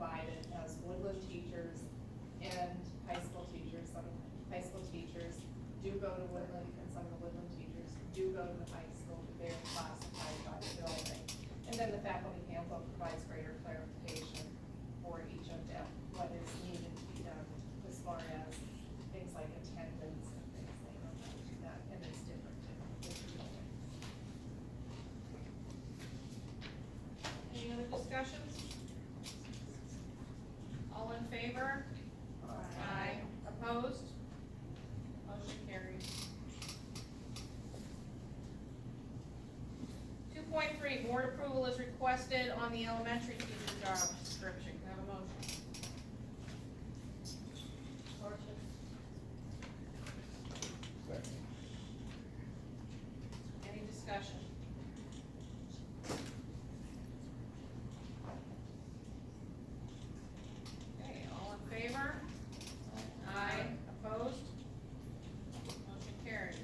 divided as Woodland teachers and high school teachers. Some high school teachers do go to Woodland, and some of the Woodland teachers do go to the high school, but they're classified by the building. And then the faculty handbook provides greater clarification for each of them, what is needed to be done as far as things like attendance and things like that, and it's different in different buildings. Any other discussions? All in favor? Aye. Opposed? Motion carries. 2.3, board approval is requested on the elementary teacher job description. Can I have a motion? Any discussion? Okay, all in favor? Aye. Opposed? Motion carries.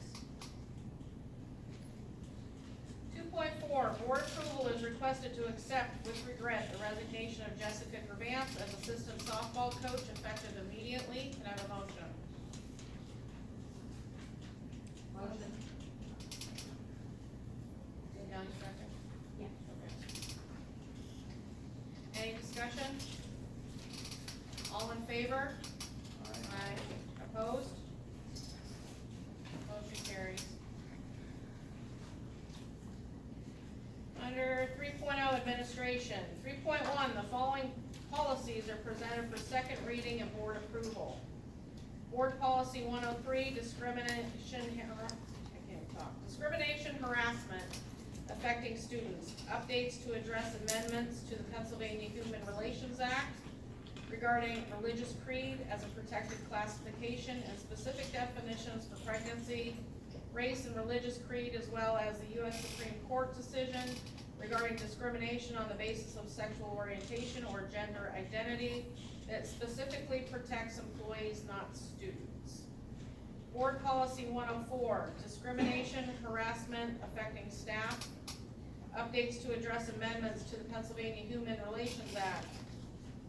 2.4, board approval is requested to accept with regret the resignation of Jessica Gravance as assistant softball coach effective immediately. Can I have a motion? Motion. Danielle, you second? Yeah. Okay. Any discussion? All in favor? Aye. Opposed? Motion carries. Under 3.0 administration, 3.1, the following policies are presented for second reading and board approval. Board policy 103, discrimination harassment affecting students. Updates to address amendments to the Pennsylvania Human Relations Act regarding religious creed as a protected classification and specific definitions for pregnancy, race and religious creed, as well as the U.S. Supreme Court decision regarding discrimination on the basis of sexual orientation or gender identity that specifically protects employees, not students. Board policy 104, discrimination, harassment affecting staff. Updates to address amendments to the Pennsylvania Human Relations Act,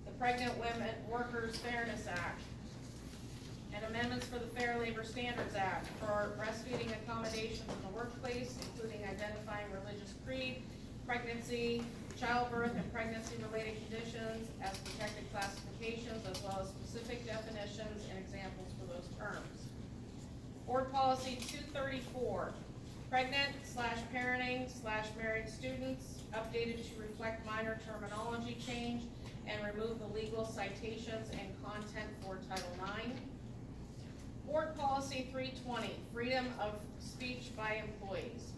the Pregnant Women Workers Fairness Act, and amendments for the Fair Labor Standards Act for breastfeeding accommodations in the workplace, including identifying religious creed, pregnancy, childbirth, and pregnancy-related conditions as protected classifications, as well as specific definitions and examples for those terms. Board policy 234, pregnant/parenting/married students, updated to reflect minor terminology change and remove the legal citations and content for Title IX. Board policy 320, freedom of speech by employees.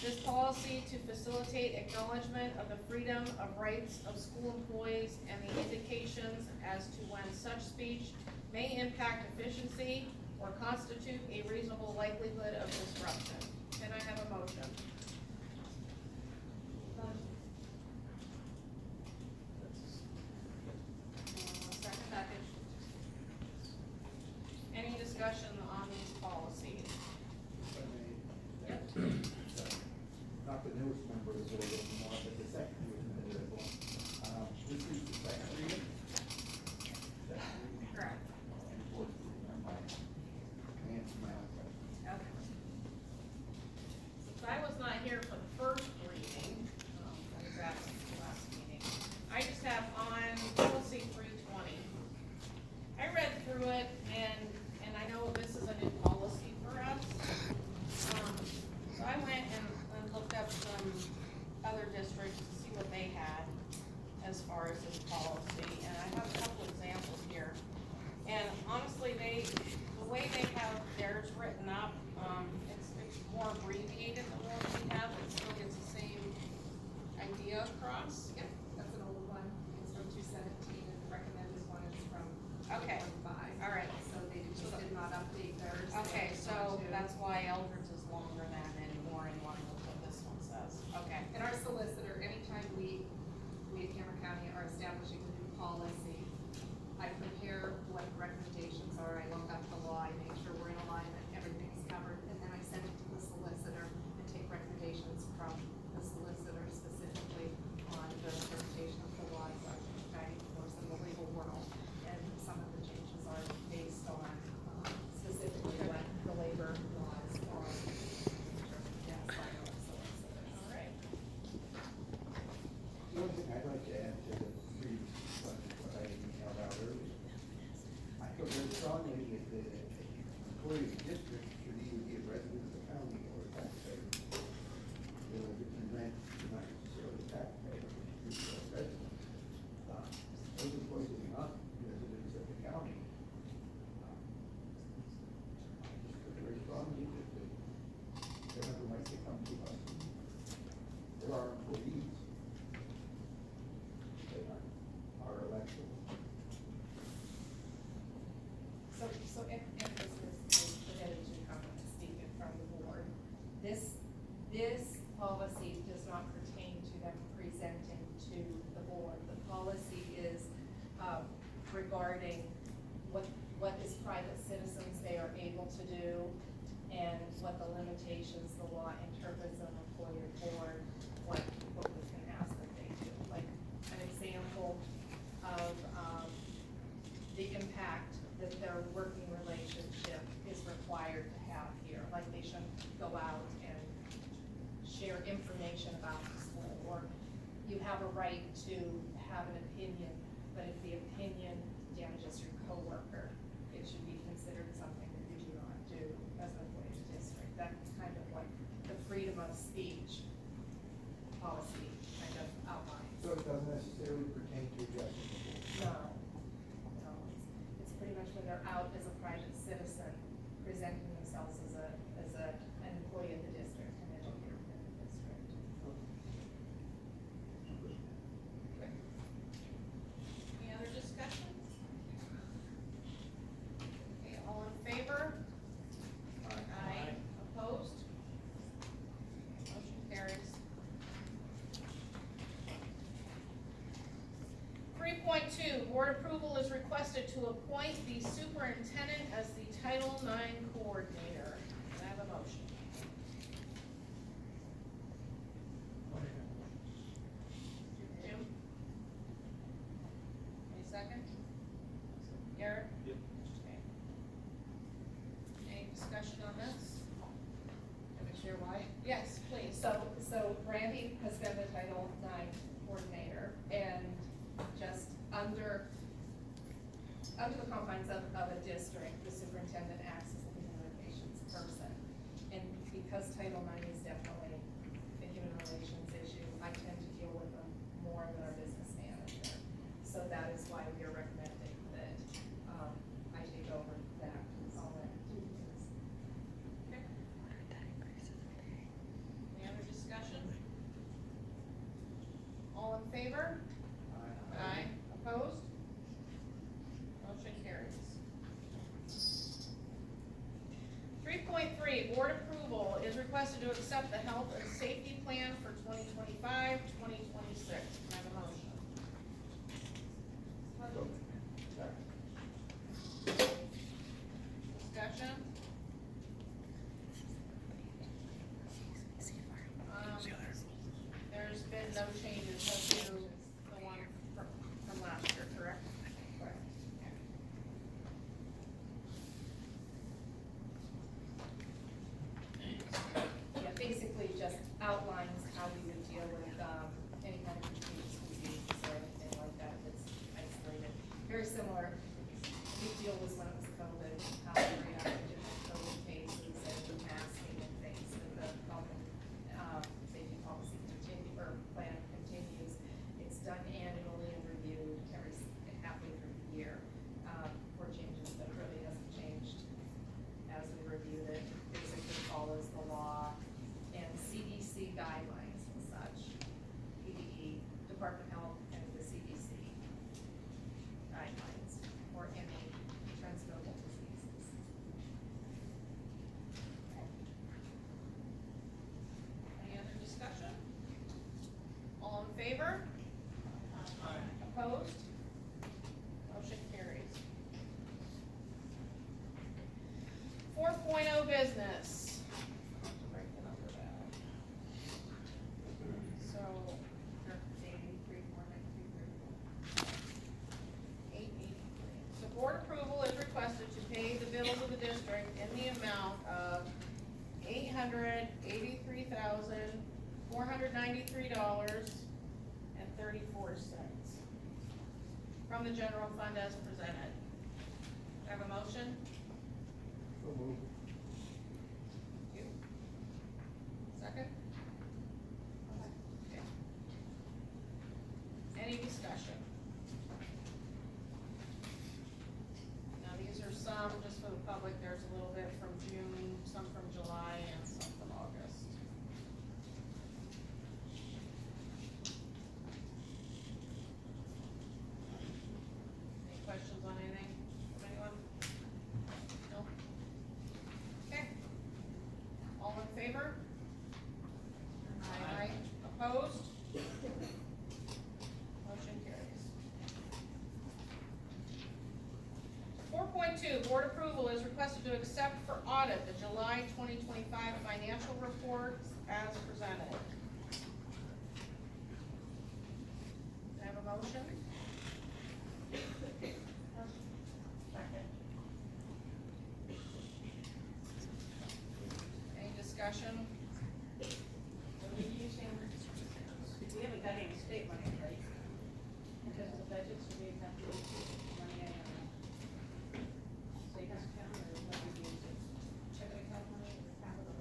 This policy to facilitate acknowledgement of the freedom of rights of school employees and the indications as to when such speech may impact efficiency or constitute a reasonable likelihood of disruption. Can I have a motion? Second. Any discussion on these policies? Yep. Not the newest member of the board anymore, but the second newest member of the board. This is the second reading. Second reading. Correct. And fourth reading, I might answer my own question. Okay. Since I was not here for the first reading, I was absent the last meeting, I just have on policy 320. I read through it and I know this is a new policy for us. So I went and looked up some other districts to see what they had as far as this policy, and I have a couple examples here. And honestly, the way they have theirs written up, it's more abbreviated than what we have, it still gets the same idea across. Yep, that's an old one, it's from 2017, and the recommended one is from Okay. 2005. All right. So they just did not update theirs. Okay, They so wanted to- that's why Eldred's is longer than anymore in line with what this one says. Okay. And our solicitor, anytime we at Cameron County are establishing a new policy, I prepare what recommendations are, I look up the law, I make sure we're in alignment, everything's covered, and then I send it to the solicitor and take recommendations from the solicitor specifically on the policy is, regarding what is private citizens they are able to do, and what the limitations the law interprets an employer for, what we can ask that they do. Like, an example of, the impact that their working relationship is required to have here. Like, they shouldn't go out and share information about the school, or you have a right to have an opinion, but if the opinion damages your coworker, it should be considered something that you do not do as an employee of the district. That's kind of what the freedom of speech policy kind of outlines. So it doesn't necessarily pertain to adjustment. No, no, it's pretty much when they're out as a private citizen, presenting themselves as an employee of the district, an educator within the district. Any other discussion? Okay, all in favor? Aye. Opposed? Motion carries. 3.2, board approval is requested to appoint the superintendent as the Title IX coordinator. Can I have a motion? Jim? Any second? Garrett? Yep. Okay. Any discussion on this? Can I share why? Yes, please. So Randy has been the Title IX coordinator, and just under the confines of a district, the superintendent acts as the human relations person. And because Title IX is definitely a human relations issue, I tend to deal with them more than our business manager. So that is why we are recommending that, I take over that, all that duties. Okay. Any other discussion? All in favor? Aye. Opposed? Motion carries. 3.3, board approval is requested to accept the health and safety plan for 2025, 2026. Can I have a motion? Discussion? There's been no changes to the one from last year, correct? Correct. Yeah, basically just outlines how we would deal with, any kind of contagious disease or anything like that that's isolated. Very similar, the big deal was when it was COVID, how we reacted to COVID cases and masking and things, and the health and, safety policy plan continues. It's done annually and reviewed halfway through the year, for changes, but really hasn't changed as we reviewed it. Basically follows the law and CDC guidelines and such, PDE, Department of Health, and the CDC guidelines for any transmissible diseases. Any other discussion? All in favor? Opposed? Motion carries. 4.0 business. Break the number down. So, 883. So board approval is requested to pay the bills of the district in the amount of $883,493.34 from the general fund as presented. Do I have a motion? So moved. You. Second? Okay. Any discussion? Now, these are some, just for the public, there's a little bit from June, some from July, and some from August. Any questions on anything from anyone? No? Okay. All in favor? Aye. Opposed? Motion carries. 4.2, board approval is requested to accept for audit the July 2025 financial reports as presented. Can I have a motion? Second. Any discussion? What are you using? We haven't got any state money, right? Because of the budget, so we have to use money out of savings account, or what we use it? Checking account money, capital?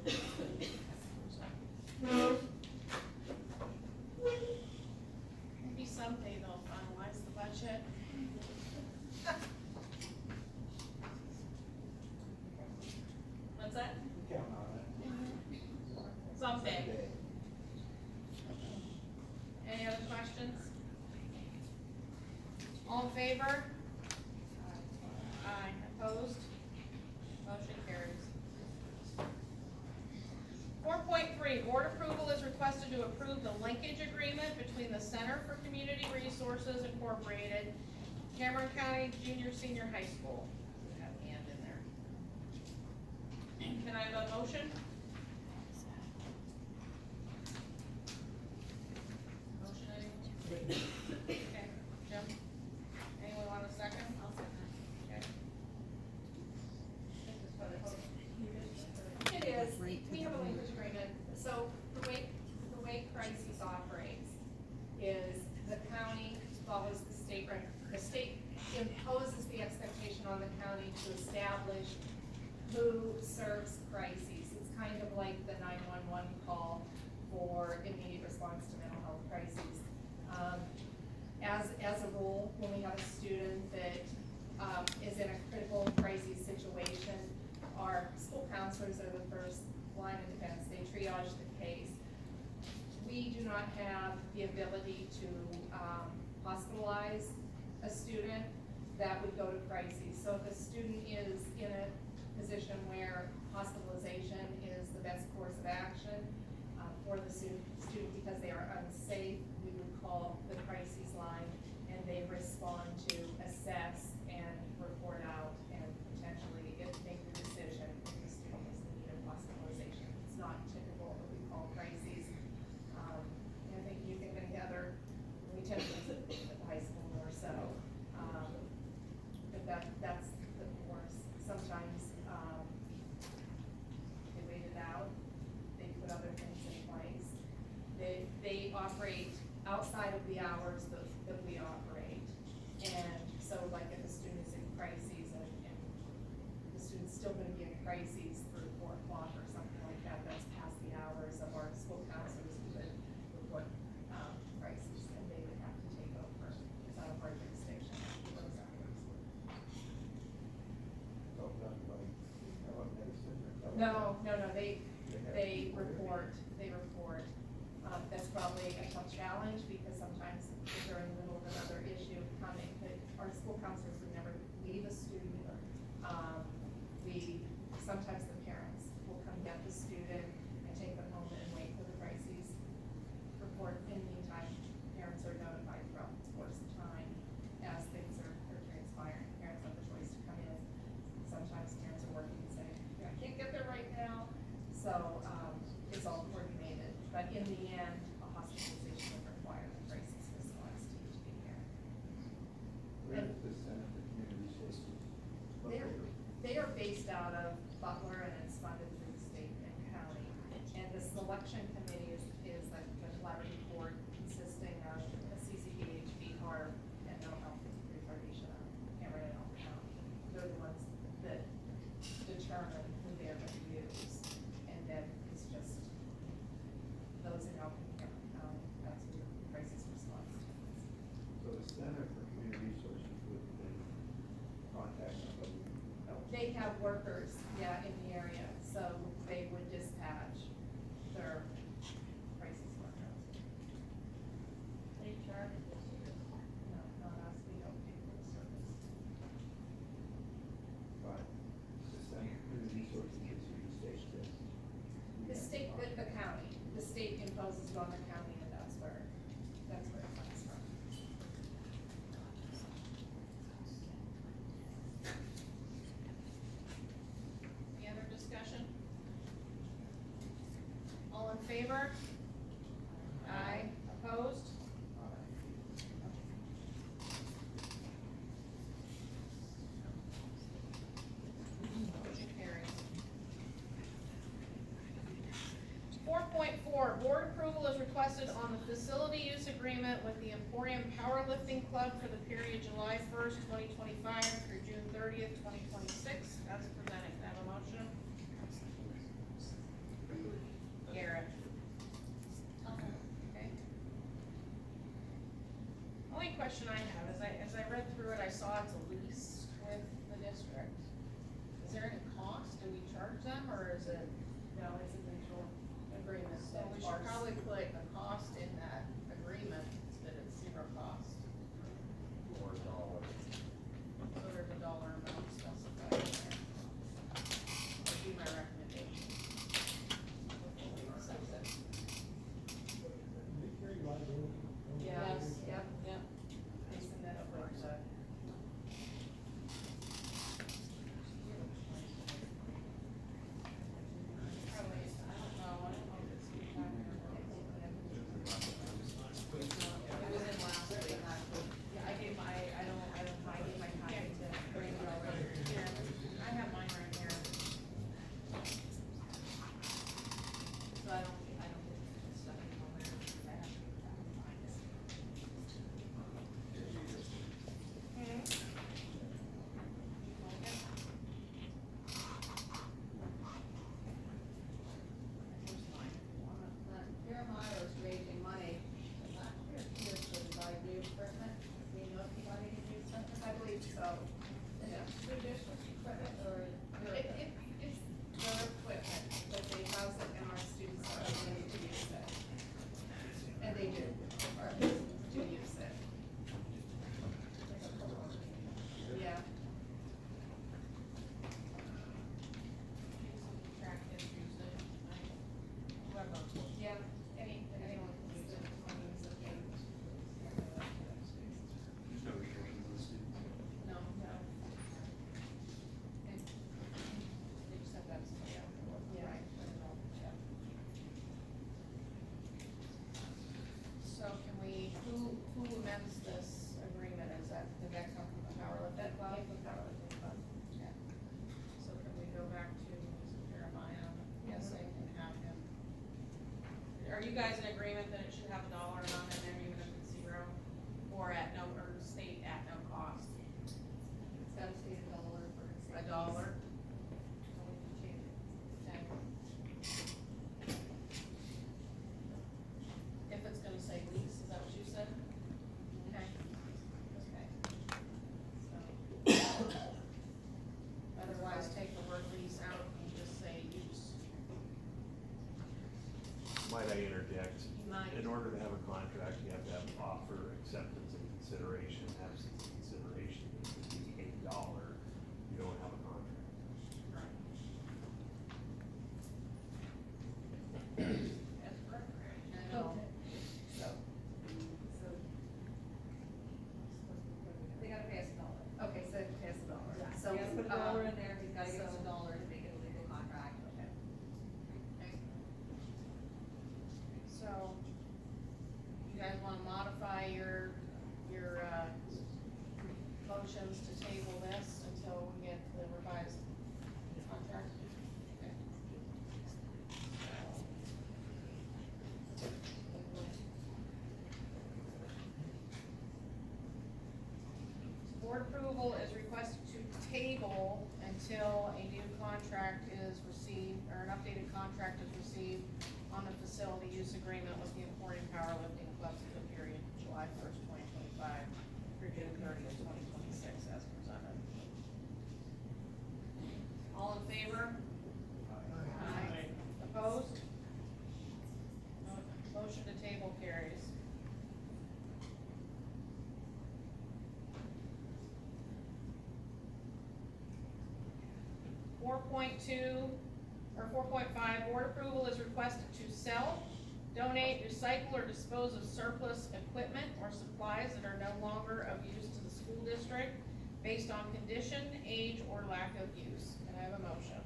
Maybe someday they'll finalize the budget. What's that? Count on it. Someday. Someday. Any other questions? All in favor? Aye. Opposed? Motion carries. 4.3, board approval is requested to approve the linkage agreement between the Center for Community Resources Incorporated, Cameron County Junior Senior High School. We have and in there. Can I have a motion? Motion, anyone? Okay, Jim? Anyone want a second? I'll second. Okay. This is for the whole. It is, we have a linkage agreement, so the way Crises operates is the county follows the state the state imposes the expectation on the county to establish who serves crises. It's kind of like the 911 call for immediate response to mental health crises. As a rule, when we have a student that is in a critical crisis situation, our school counselors are the first line of defense. They triage the case. We do not have the ability to hospitalize a student. That would go to crises. So if a student is in a position where hospitalization is the best course of action for the student because they are unsafe, we would call the crises line, and they respond to assess and report out and potentially make the decision if the student is in need of hospitalization. It's not typical what we call crises. And I think you think of any other, we tend to use it at the high school more so. But that's the course. Sometimes they wait it out, they put other things in place. They operate outside of the hours that we operate. And so like if a student is in crises and the student's still gonna be in crises through 4 o'clock or something like that, that's past the hours of our school counselors who would report crises, and they would have to take over. It's out of our jurisdiction. Those hours. Talk about like, medicine or? No, they report. That's probably a tough challenge because sometimes if they're in the middle of another issue coming, but our school counselors would never leave a student. Sometimes the parents will come get the student and take them home and wait for the crises report. In the meantime, parents are notified throughout the course of time as things are transpiring. Parents have the choice to come in. Sometimes parents are working and say, I can't get there right now. So, it's all coordinated, but in the end, a hospitalization would require the crisis response team to be here. Where is the Center for Community Resources located? They are based out of Butler, and it's funded through the state and county. And the selection committee is like a collaborative board consisting of a CCDH, BHARP, and mental health retardation of Cameron and Elton County. They're the ones that determine who they're going to use. And then it's just those in Elton County, that's who the crisis response team is. So the Center for Community Resources would then contact somebody else? They have workers, in the area, so they would dispatch their crisis workers. They charge this. No, not us, we don't pay for the service. But the Center for Community Resources is who the state says. The state, the county, the state imposes it on the county, and that's where it comes from. favor? Aye. Opposed? Motion carries. 4.4, board approval is requested on the facility use agreement with the Emporium Powerlifting Club for the period July 1st, 2025 through June 30th, 2026, as presented. Can I have a motion? Garrett. Okay. Only question I have is as I read through it, I saw it's a lease with the district. Is there any cost? Do we charge them, or is it? No, it's a mutual agreement. So we should probably put a cost in that agreement, that it's zero cost. $4. So there's a dollar amount specified in there. Would be my recommendation. Before we accept it. Yes, yep, Yep. they send that over to. Probably, I don't know if it's in back there. It was in last week. Yeah, I gave my copy to Randy already. Here, I have mine right here. So I don't get stuff in there. I have to find it. Jeremiah was raising money last year, to buy new equipment. Do you know if he wanted to do something? I believe so. Yeah. Through district equipment or? It's their equipment, but they house it in our students' ability to use it. And they do, or to use it. Yeah. Track issues that, whoever. Yeah, anyone can use it, can use it. No, no. And They just have to have somebody out there. Yeah. Right, I don't know, yeah. So can we, who amends this agreement, did that come from the powerlifting That club? came from Powerlifting Club. Yeah. So can we go back to Jeremiah, guessing, and have him? Are you guys in agreement that it should have a dollar amount in there, even if it's zero? Or at no, or state at no cost? It's gotta stay $1 for. A dollar? So we can change it. Okay. If it's gonna say lease, is that what you said? Okay. Okay. So. Otherwise, take the word lease out and just say use. Might I interject? You might. In order to have a contract, you have to have offer, acceptance, and consideration. Absence of consideration, it would be $8. You don't have a contract. Right. That's correct. I know. So. So. They gotta pay us $1. Okay, so pass the dollar. So, He has to put $1 um, in there, he's gotta give us so- $1 to make it a legal contract. Okay. Okay. So, you guys wanna modify your motions to table this until we get the revised contract? Okay. Board approval is requested to table until a new contract is received, or an updated contract is received on the facility use agreement with the Emporium Powerlifting Club for the period July 1st, 2025 through June 30th, 2026, as presented. All in favor? Aye. Opposed? Motion to table carries. 4.2, or 4.5, board approval is requested to sell, donate, recycle, or dispose of surplus equipment or supplies that are no longer of use to the school district based on condition, age, or lack of use. Can I have a motion?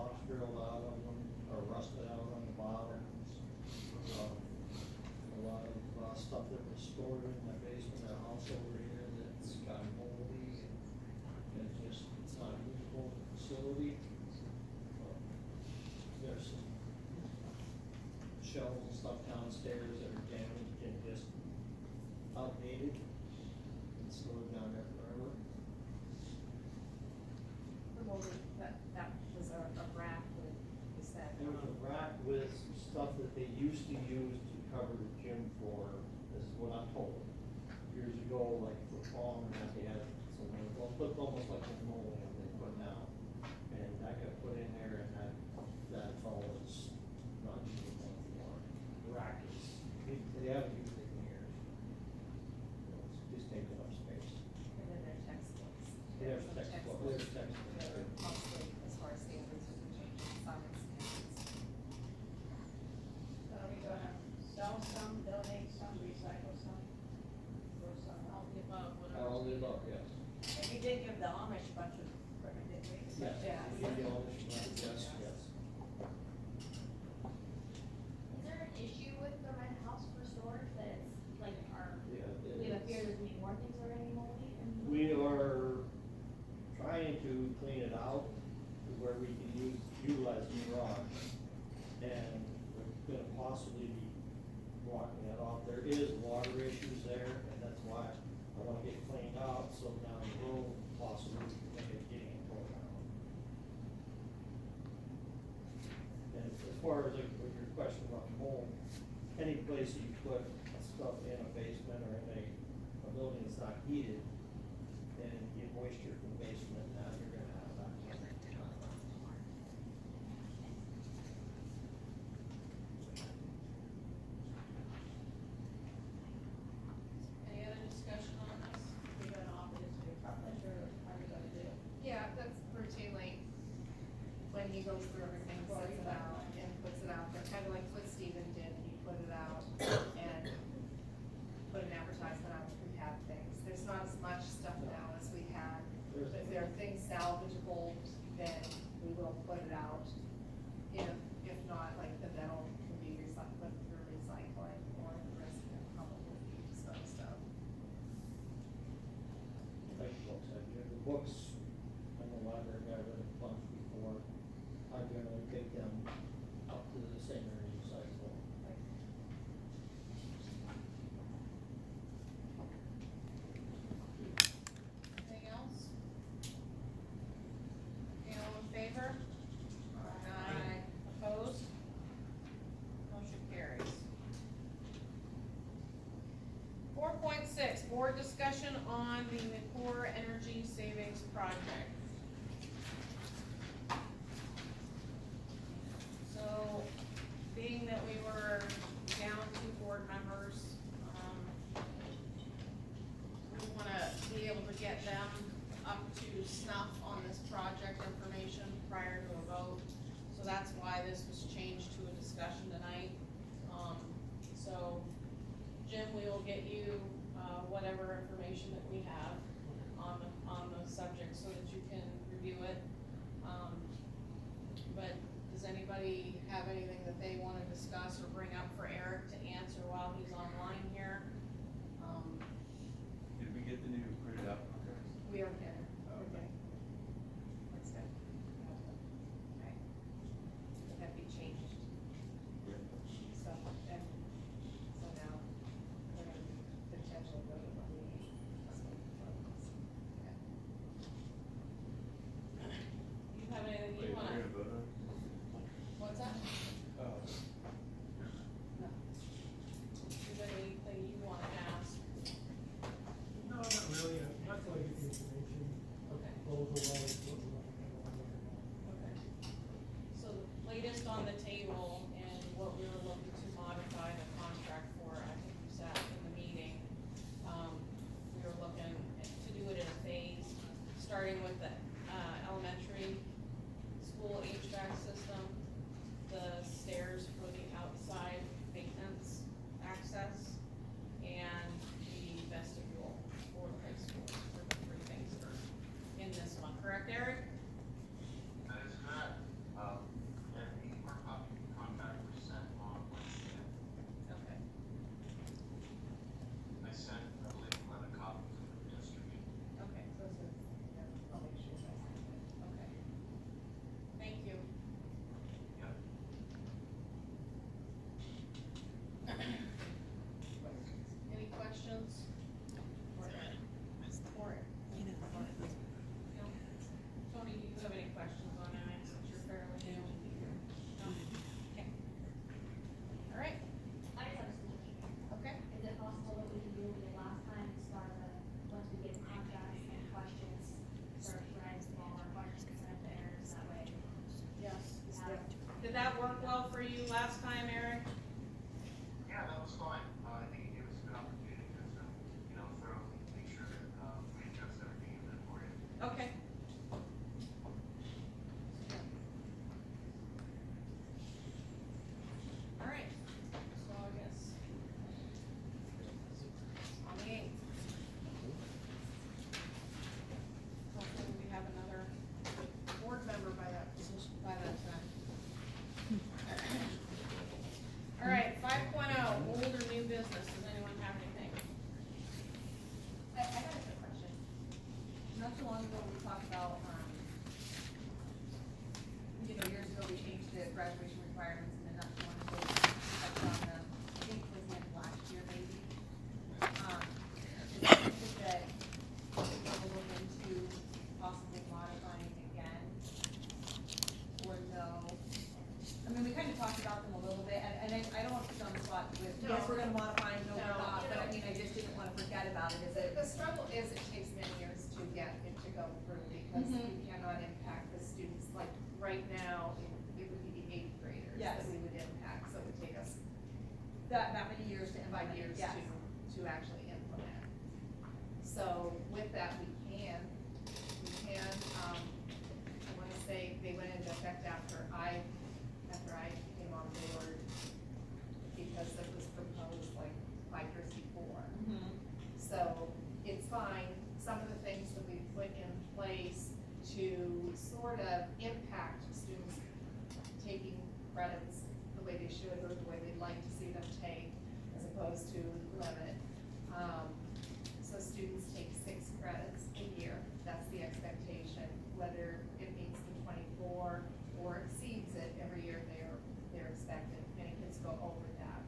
rocks drilled out of them, or rusted out on the bottoms. A lot of, stuff that was stored in the basement of the house over here that's gotten moldy and just, it's not a usable facility. There's some shelves and stuff downstairs that are damaged and just outdated and stored down there forever. The molding, that was a rack with, you said. There was a rack with some stuff that they used to use to cover the gym floor, this is what I'm told. Years ago, like football and that, they had some, well, looked almost like a molding they put down. And that got put in there and that's all it's not usable anymore. The rack is, they haven't used it in years. It's just taking up space. And then their textbooks. There's Some textbooks, there's textbooks. that are mostly, as far as standards are changing, science standards. So are we gonna sell some, donate some, recycle some, throw some All out? the above, whatever. All the above, yes. And we did give the Amish a bunch of equipment, didn't we? Yes, Yeah. we did the Amish one, yes, yes. Is there an issue with the red house for storage that it's like, Yeah, we have a fear there's gonna be more things that are gonna be moldy? we are trying to clean it out to where we can utilize the garage. And we're gonna possibly be blocking that off. There is water issues there, and that's why I wanna get it cleaned out, so down the road, possibly we can make it getting it torn out. And as far as like, with your question about mold, any place you put stuff in a basement or in a building that's not heated, and you get moisture from the basement, now you're gonna have that. Any other discussion on this? We gonna offer this to your public, or how are we gonna do it? Yeah, that's routinely, when he goes through everything, sets it out and puts it out there, kind of like what Steven did, he put it out and put an advertisement out if we had things. There's not as much stuff now as we had, but if there are things salvageable, then we will put it out. If not, like the metal can be recycled through recycling, or the rest can probably be disposed of. Like books, the books, and the library guy read a bunch before, I generally take them up to the same area recycle. Anything else? Okay, all in favor? Aye. Opposed? Motion carries. 4.6, board discussion on the McClure Energy Savings Project. So, being that we were down 2 board members, we wanna be able to get them up to snuff on this project information prior to a vote. So that's why this was changed to a discussion tonight. So, Jim, we will get you, whatever information that we have on the subject so that you can review it. But does anybody have anything that they wanna discuss or bring up for Eric to answer while he's online here? Did we get the new printed out contracts? We are good. Okay. That's good. Okay. Would that be changed? So, and, so now, we're gonna potentially go to the meeting. You have anything Wait, you we're wanna, gonna vote on it? what's that? Oh. No. Is there anything you wanna ask? No, not really, not till I get the information, Okay. proposal-wise, what we're looking at. Okay. So the latest on the table and what we were looking to modify the contract for, I think we sat in the meeting. We were looking to do it in a phase, starting with the, elementary school HVAC system, the stairs for the outside maintenance access, and the vestibule for the high school, for the 3 things that are in this one, correct, Eric? That is correct. right now, it would be the eighth graders that Yes. we would impact, so it would take us That many years to 5 implement, years yes. to actually implement. So with that, we can, I wanna say they went into effect after I came on board, because it was proposed like 5 years before. Mhm. So it's fine, some of the things that we put in place to sort of impact students taking credits the way they should, or the way we'd like to see them take, as opposed to limit. So students take 6 credits a year, that's the expectation, whether it meets the 24 or exceeds it, every year they're expected, many kids go over that.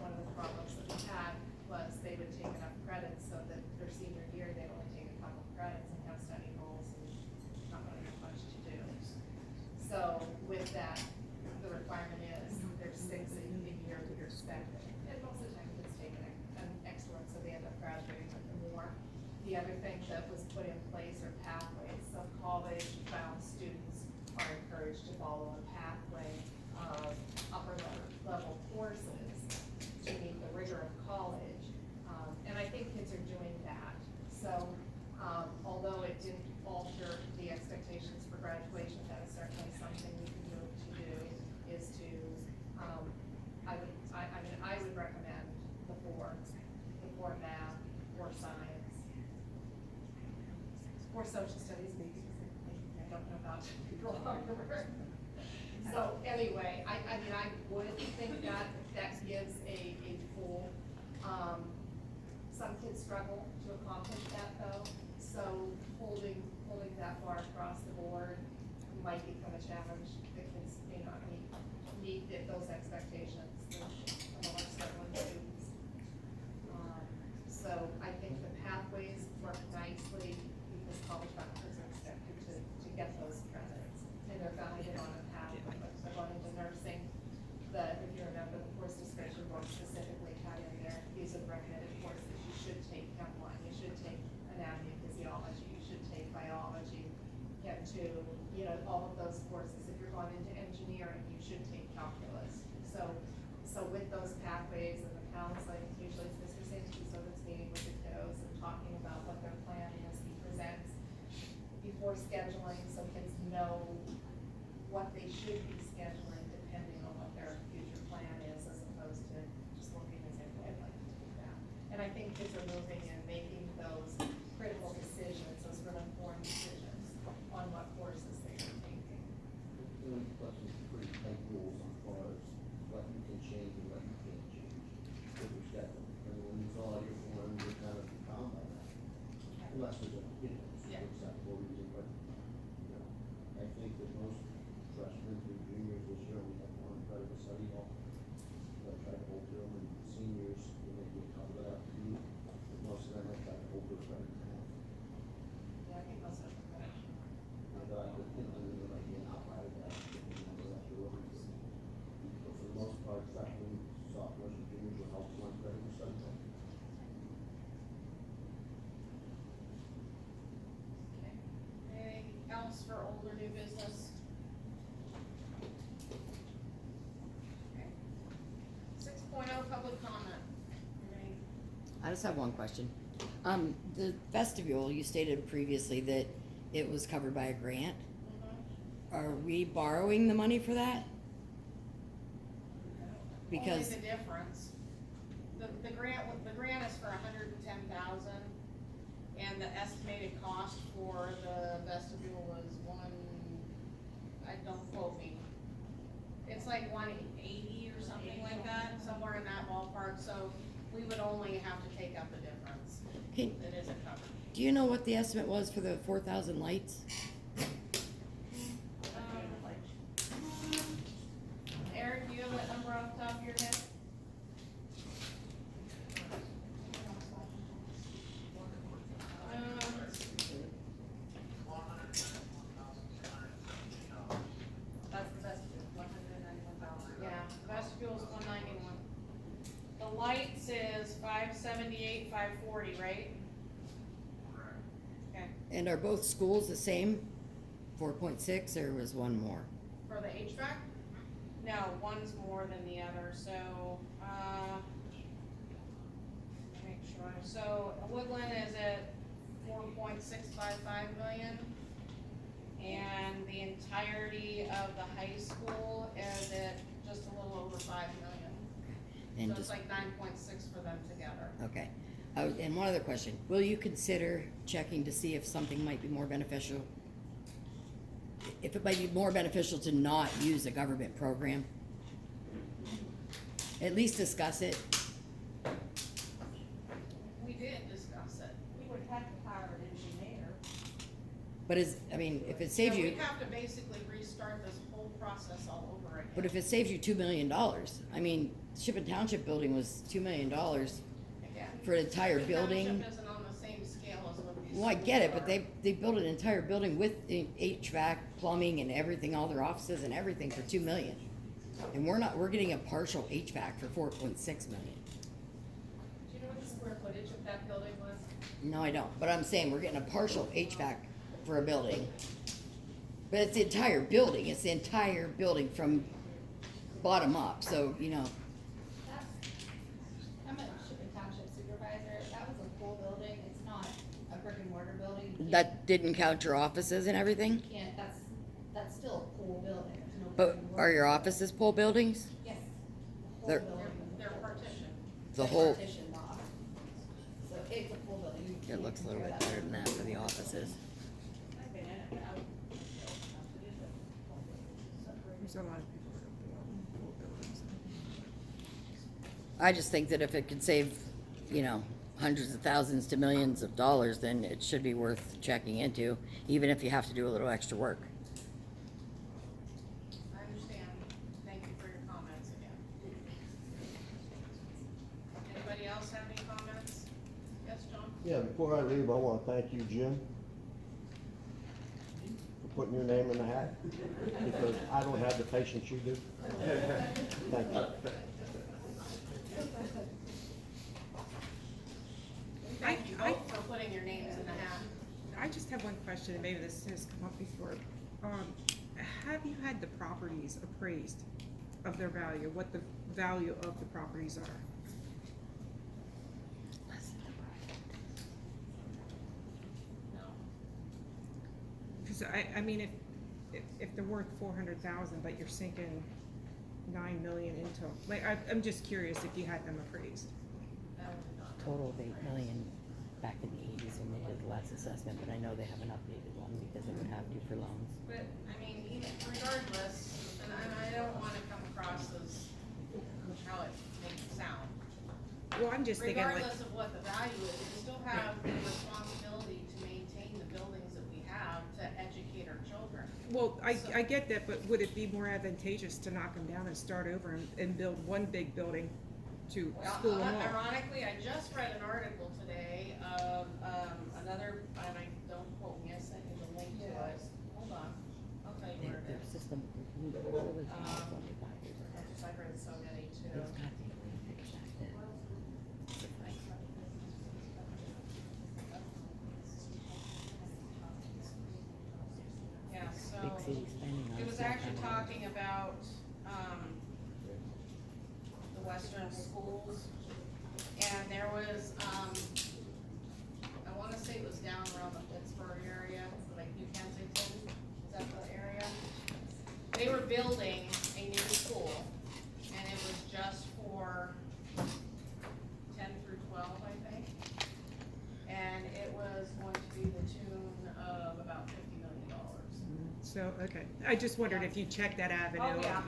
One of the problems that we had was they would take enough credits so that their senior year, they'd only take a couple credits and have study goals and not really have much to do. So with that, the requirement is there's 6 a year that you're expected. And most of the time kids take an extra one, so they end up graduating with more. The other thing that was put in place are pathways. So college-bound students are encouraged to follow a pathway of upper level courses to meet the rigor of college. And I think kids are doing that. So, although it didn't alter the expectations for graduation, that is certainly something we can move to do, is to, I would recommend the 4 math, or science, or social studies, maybe, I don't know about geography. So anyway, I mean, I would think that gives a full, some kids struggle to accomplish that though, so holding that bar across the board might become a challenge. The kids may not meet those expectations, the more struggling students. So I think the pathways work nicely, because college doctors are expected to get those credits, and they're guided on a pathway. Like, they're going into nursing, if you remember, the course description board specifically had in there, these are the recommended courses, you should take Chem 1, you should take anatomy and physiology, you should take biology, Chem 2, all of those courses. If you're going into engineering, you should take calculus. So with those pathways and the counseling, usually it's Mr. Santiso that's meeting with the kiddos and talking about what their plan is. He presents before scheduling, so kids know what they should be scheduling depending on what their future plan is, as opposed to just looking and saying, well, I'd like to do that. And I think kids are moving and making those critical decisions, those real informed decisions on what courses they are taking. The only question is pretty tight rules as far as what you can change and what you can't change with your schedule. And when you fill out your form, you're kind of bound by that. Unless there's a, Yeah. acceptable reason, but, I think that most freshmen and juniors this year only have 1 credit of study hall. They'll try to hold to them, and seniors, they may get covered that up too, but most of them have tried to hold their credit in half. Yeah, I think most of them are good. And, they're like being outright of that, after what we do. But for the most part, freshmen, sophomores, and juniors will help 1 credit of study hall. Okay. Anything else for older new business? Okay. 6.0 public comment. Renee? I just have one question. The vestibule, you stated previously that it was covered by a grant. Are we borrowing the money for that? Because, Only the difference. The grant is for 110,000, and the estimated cost for the vestibule was don't quote me. It's like 180 or something like that, somewhere in that ballpark, so we would only have to take up the difference. Can- It isn't covered. do you know what the estimate was for the 4,000 lights? Eric, do you have that number off the top of your head? That's the best, 191,000. Yeah, vestibule's 191. The lights is 578, 540, right? Okay. And are both schools the same 4.6 or was one more? For the HVAC? No, one's more than the other, so, make sure, so Woodland is at 4.655 million. And the entirety of the high school is at just a little over 5 million. And So just, it's like 9.6 for them together. okay. And one other question, will you consider checking to see if something might be more beneficial? If it might be more beneficial to not use a government program? At least discuss it. We did discuss it. We would have to hire an engineer. But if it saves So you, we'd have to basically restart this whole process all over again. but if it saves you $2 million, Shipping Township building was $2 million Again. for an entire Shipping building. Township isn't on the same scale as what these Well, I get it, schools but are. they built an entire building with the HVAC, plumbing and everything, all their offices and everything for $2 million. And we're getting a partial HVAC for $4.6 million. Do you know what the square footage of that building was? No, I don't, but I'm saying we're getting a partial HVAC for a building. But it's the entire building from bottom up, so, I'm a Shipping Township supervisor, that was a pool building, it's not a brick and mortar building. You that didn't count your offices and everything? can't, that's still a pool building, there's no. brick But and are mortar. your offices pool buildings? Yes. Pool They're- building. They're partitioned. The They're whole, partitioned off. So it's a pool building. You it can't looks a little compare bit that. better than that for the offices. I've been in it, but I would. There's a lot of people that don't own pool buildings. I just think that if it could save, hundreds of thousands to millions of dollars, then it should be worth checking into, even if you have to do a little extra work. I understand. Thank you for your comments again. Anybody else have any comments? Yes, John? Yeah, before I leave, I wanna thank you, Jim, for putting your name in the hat, because I don't have the patience you do. Thank you. Thank you both for putting your names in the hat. I just have one question, and maybe this has come up before. Have you had the properties appraised of their value, what the value of the properties are? No. Cause if they're worth 400,000, but you're sinking 9 million into, I'm just curious if you had them appraised. That would not. Total of 8 million back in the 80s when they did the last assessment, but I know they haven't updated one because they would have to for loans. But, even regardless, and I don't wanna come across as how it makes it sound. Well, I'm just thinking like, Regardless of what the value is, we still have the responsibility to maintain the buildings that we have to educate our children. well, I get that, but would it be more advantageous to knock them down and start over and build one big building to school them all? Ironically, I just read an article today of, another, and I don't quote me, I sent you the link to it. Hold on, I'll tell you where it Their is. system, I've read so many too. Yeah, so, Big city spending on it was stuff. actually talking about, the western schools, and there was, I wanna say it was down around the Pittsburgh area, like New Kensington, is that the area? They were building a new school, and it was just for 10 through 12, I think. And it was going to be the tune of about $50 million. So, okay, I just wondered if you checked that avenue. Oh, yeah.